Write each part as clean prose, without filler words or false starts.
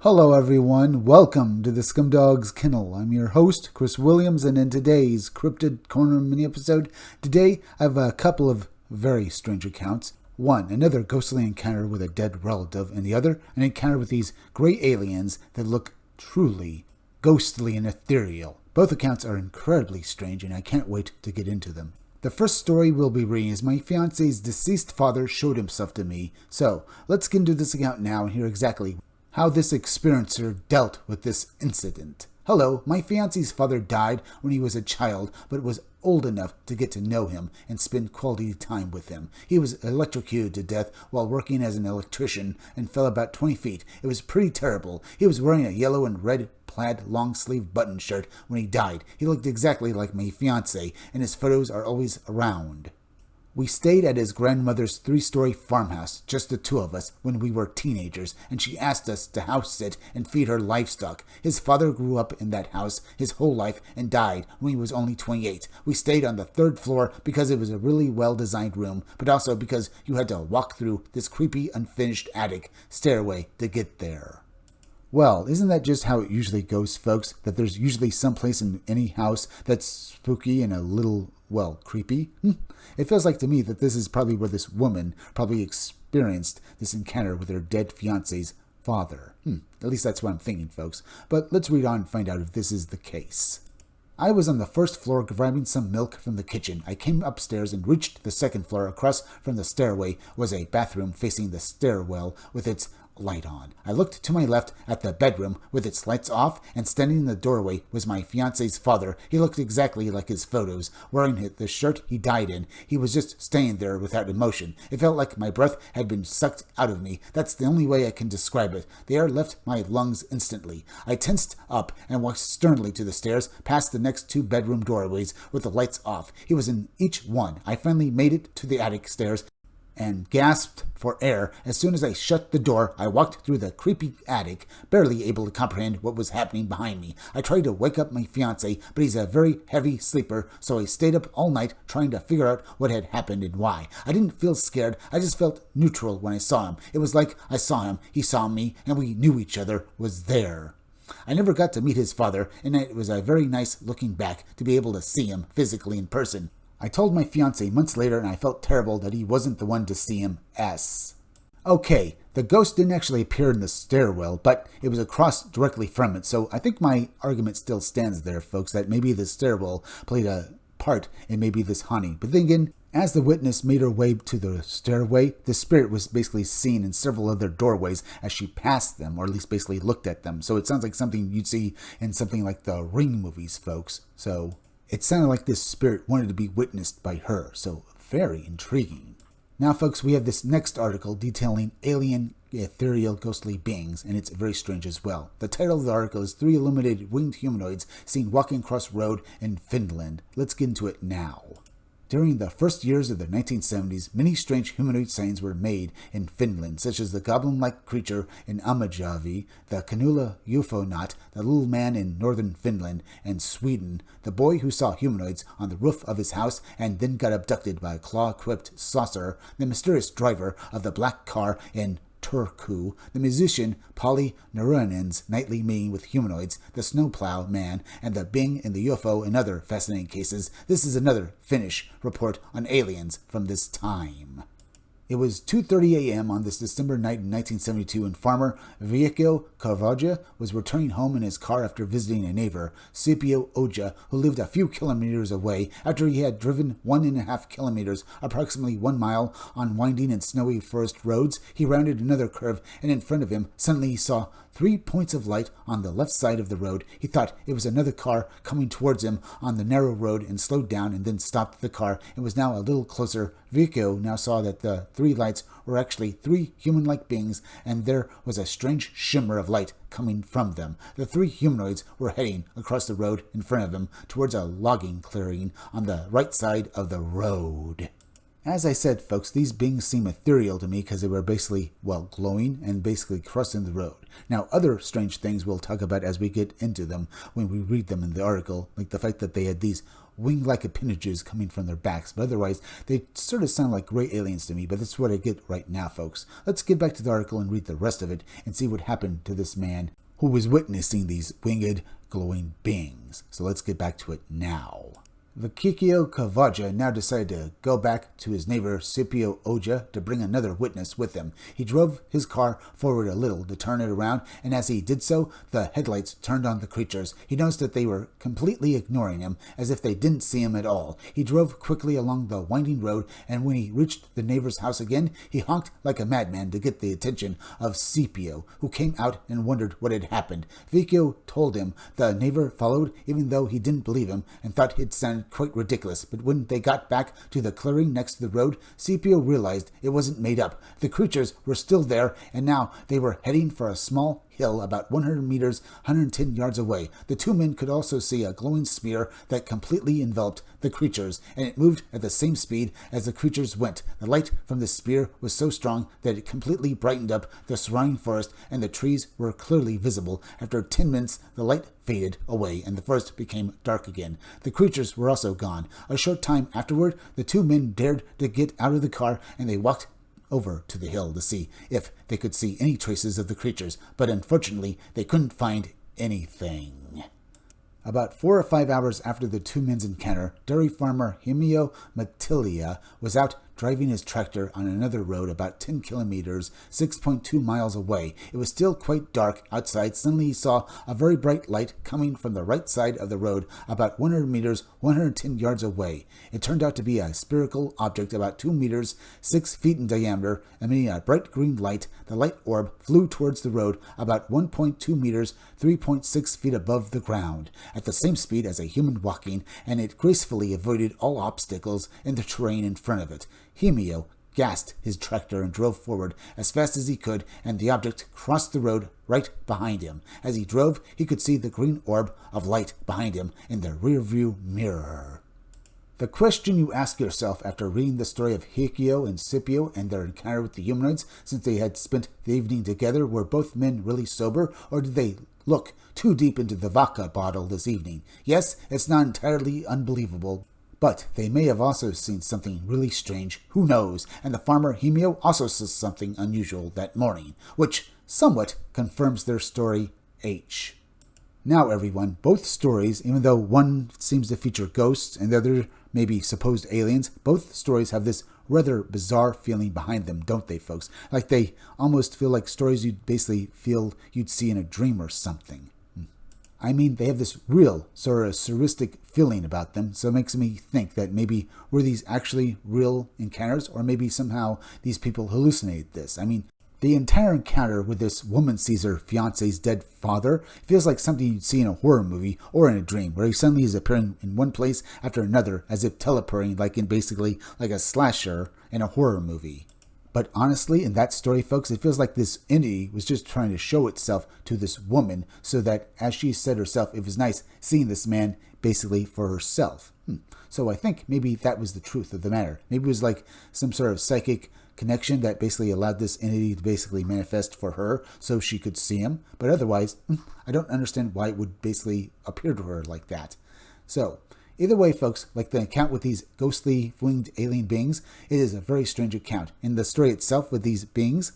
Hello everyone, welcome to the Scumdogs Kennel. I'm your host, Chris Williams, and in today's Cryptid Corner mini-episode, today I have a couple of very strange accounts. One, another ghostly encounter with a dead relative, and the other, an encounter with these gray aliens that look truly ghostly and ethereal. Both accounts are incredibly strange, and I can't wait to get into them. The first story we'll be reading is my fiance's deceased father showed himself to me. So, let's get into this account now and hear exactly how this experiencer dealt with this incident. Hello, my fiance's father died when he was a child, but was old enough to get to know him and spend quality time with him. He was electrocuted to death while working as an electrician and fell about 20 feet. It was pretty terrible. He was wearing a yellow and red plaid long-sleeve button shirt when he died. He looked exactly like my fiance, and his photos are always around. We stayed at his grandmother's 3-story farmhouse, just the two of us, when we were teenagers, and she asked us to house sit and feed her livestock. His father grew up in that house his whole life and died when he was only 28. We stayed on the 3rd floor because it was a really well-designed room, but also because you had to walk through this creepy, unfinished attic stairway to get there. Well, isn't that just how it usually goes, folks? That there's usually some place in any house that's spooky and a little, creepy? It feels like to me that this is probably where this woman probably experienced this encounter with her dead fiance's father. At least that's what I'm thinking, folks. But let's read on and find out if this is the case. I was on the 1st floor grabbing some milk from the kitchen. I came upstairs and reached the 2nd floor. Across from the stairway was a bathroom facing the stairwell with its light on. I looked to my left at the bedroom with its lights off, and standing in the doorway was my fiance's father. He looked exactly like his photos, wearing the shirt he died in. He was just staying there without emotion. It felt like my breath had been sucked out of me. That's the only way I can describe it. The air left my lungs instantly. I tensed up and walked sternly to the stairs, past the next 2 bedroom doorways with the lights off. He was in each one. I finally made it to the attic stairs and gasped for air. As soon as I shut the door, I walked through the creepy attic, barely able to comprehend what was happening behind me. I tried to wake up my fiancé, but he's a very heavy sleeper, so I stayed up all night trying to figure out what had happened and why. I didn't feel scared. I just felt neutral when I saw him. It was like I saw him, he saw me, and we knew each other was there. I never got to meet his father, and it was a very nice looking back to be able to see him physically in person. I told my fiancé months later, and I felt terrible that he wasn't the one to see him. Okay, the ghost didn't actually appear in the stairwell, but it was across directly from it, so I think my argument still stands there, folks, that maybe the stairwell played a part in maybe this haunting. But then again, as the witness made her way to the stairway, the spirit was basically seen in several other doorways as she passed them, or at least basically looked at them. So it sounds like something you'd see in something like the Ring movies, folks. So it sounded like this spirit wanted to be witnessed by her, so very intriguing. Now, folks, we have this next article detailing alien, ethereal, ghostly beings, and it's very strange as well. The title of the article is 3 Illuminated Winged Humanoids Seen Walking Across Road in Finland. Let's get into it now. During the first years of the 1970s, many strange humanoid signs were made in Finland, such as the goblin-like creature in Amajavi, the Kanula UFO-naut, the little man in northern Finland and Sweden, the boy who saw humanoids on the roof of his house and then got abducted by a claw-equipped saucer, the mysterious driver of the black car in Turku, the musician Polly Naruninen's nightly meeting with humanoids, the snowplow man, and the Bing in the UFO and other fascinating cases. This is another Finnish report on aliens from this time. It was 2:30 a.m. on this December night in 1972 when farmer Viekko Karvaja was returning home in his car after visiting a neighbor, Sipio Oja, who lived a few kilometers away. After he had driven 1.5 kilometers, approximately 1 mile, on winding and snowy forest roads, he rounded another curve, and in front of him, suddenly he saw 3 points of light on the left side of the road. He thought it was another car coming towards him on the narrow road and slowed down and then stopped the car and was now a little closer. Vico now saw that the 3 lights were actually 3 human-like beings, and there was a strange shimmer of light coming from them. The 3 humanoids were heading across the road in front of him towards a logging clearing on the right side of the road. As I said, folks, these beings seem ethereal to me because they were basically, well, glowing and basically crossing the road. Now, other strange things we'll talk about as we get into them when we read them in the article, like the fact that they had these wing-like appendages coming from their backs, but otherwise, they sort of sound like gray aliens to me, but that's what I get right now, folks. Let's get back to the article and read the rest of it and see what happened to this man who was witnessing these winged, glowing beings. So let's get back to it now. Vikikio Kavaja now decided to go back to his neighbor Scipio Oja to bring another witness with him. He drove his car forward a little to turn it around, and as he did so, the headlights turned on the creatures. He noticed that they were completely ignoring him, as if they didn't see him at all. He drove quickly along the winding road, and when he reached the neighbor's house again, he honked like a madman to get the attention of Scipio, who came out and wondered what had happened. Vikio told him the neighbor followed, even though he didn't believe him, and thought it sounded quite ridiculous, but when they got back to the clearing next to the road, Scipio realized it wasn't made up. The creatures were still there, and now they were heading for a small hill about 100 meters, 110 yards away. The two men could also see a glowing sphere that completely enveloped the creatures, and it moved at the same speed as the creatures went. The light from the sphere was so strong that it completely brightened up the surrounding forest, and the trees were clearly visible. After 10 minutes, the light faded away, and the forest became dark again. The creatures were also gone. A short time afterward, the two men dared to get out of the car, and they walked over to the hill to see if they could see any traces of the creatures, but unfortunately they couldn't find anything. About 4 or 5 hours after the two men's encounter, dairy farmer Himio Matilia was out driving his tractor on another road about 10 kilometers, 6.2 miles away. It was still quite dark outside. Suddenly he saw a very bright light coming from the right side of the road about 100 meters, 110 yards away. It turned out to be a spherical object about 2 meters, 6 feet in diameter, emitting a bright green light. The light orb flew towards the road about 1.2 meters, 3.6 feet above the ground, at the same speed as a human walking, and it gracefully avoided all obstacles in the terrain in front of it. Himio gassed his tractor and drove forward as fast as he could, and the object crossed the road right behind him. As he drove, he could see the green orb of light behind him in the rearview mirror. The question you ask yourself after reading the story of Hikio and Scipio and their encounter with the humanoids, since they had spent the evening together, were both men really sober, or did they look too deep into the vodka bottle this evening? Yes, it's not entirely unbelievable, but they may have also seen something really strange. Who knows? And the farmer Himio also saw something unusual that morning, which somewhat confirms their story H. Now, everyone, both stories, even though one seems to feature ghosts and the other maybe supposed aliens, both stories have this rather bizarre feeling behind them, don't they, folks? Like they almost feel like stories you'd basically feel you'd see in a dream or something. I mean, they have this real sort of surrealistic feeling about them, so it makes me think that maybe were these actually real encounters, or maybe somehow these people hallucinated this. I mean, the entire encounter with this woman sees her fiancé's dead father feels like something you'd see in a horror movie or in a dream, where he suddenly is appearing in one place after another, as if teleporting, like in basically like a slasher in a horror movie. But honestly, in that story, folks, it feels like this entity was just trying to show itself to this woman so that, as she said herself, it was nice seeing this man basically for herself. So I think maybe that was the truth of the matter. Maybe it was like some sort of psychic connection that basically allowed this entity to basically manifest for her so she could see him. But otherwise, I don't understand why it would basically appear to her like that. So either way, folks, like the account with these ghostly winged alien beings, it is a very strange account. In the story itself with these beings,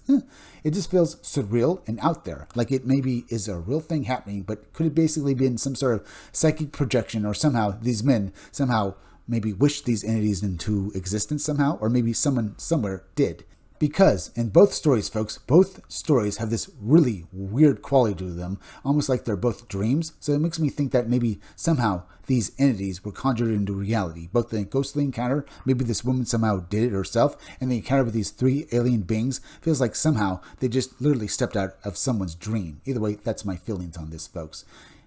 it just feels surreal and out there. Like it maybe is a real thing happening, but could it basically be in some sort of psychic projection, or somehow these men somehow maybe wished these entities into existence somehow, or maybe someone somewhere did. Because in both stories, folks, both stories have this really weird quality to them, almost like they're both dreams. So it makes me think that maybe somehow these entities were conjured into reality. Both the ghostly encounter, maybe this woman somehow did it herself, and the encounter with these three alien beings feels like somehow they just literally stepped out of someone's dream. Either way, that's my feelings on this, folks.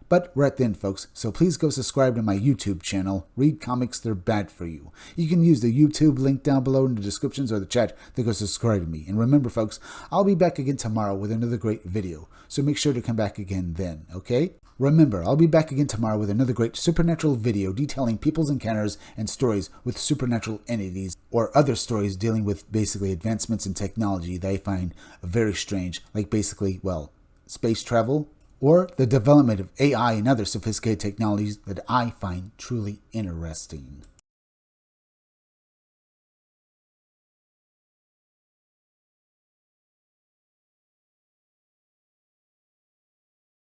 But we're at the end, folks, so please go subscribe to my YouTube channel, Read Comics They're Bad For You. You can use the YouTube link down below in the descriptions or the chat to go subscribe to me. And remember, folks, I'll be back again tomorrow with another great video, so make sure to come back again then, okay? Remember, I'll be back again tomorrow with another great supernatural video detailing people's encounters and stories with supernatural entities, or other stories dealing with basically advancements in technology that I find very strange, like basically, well, space travel, or the development of AI and other sophisticated technologies that I find truly interesting.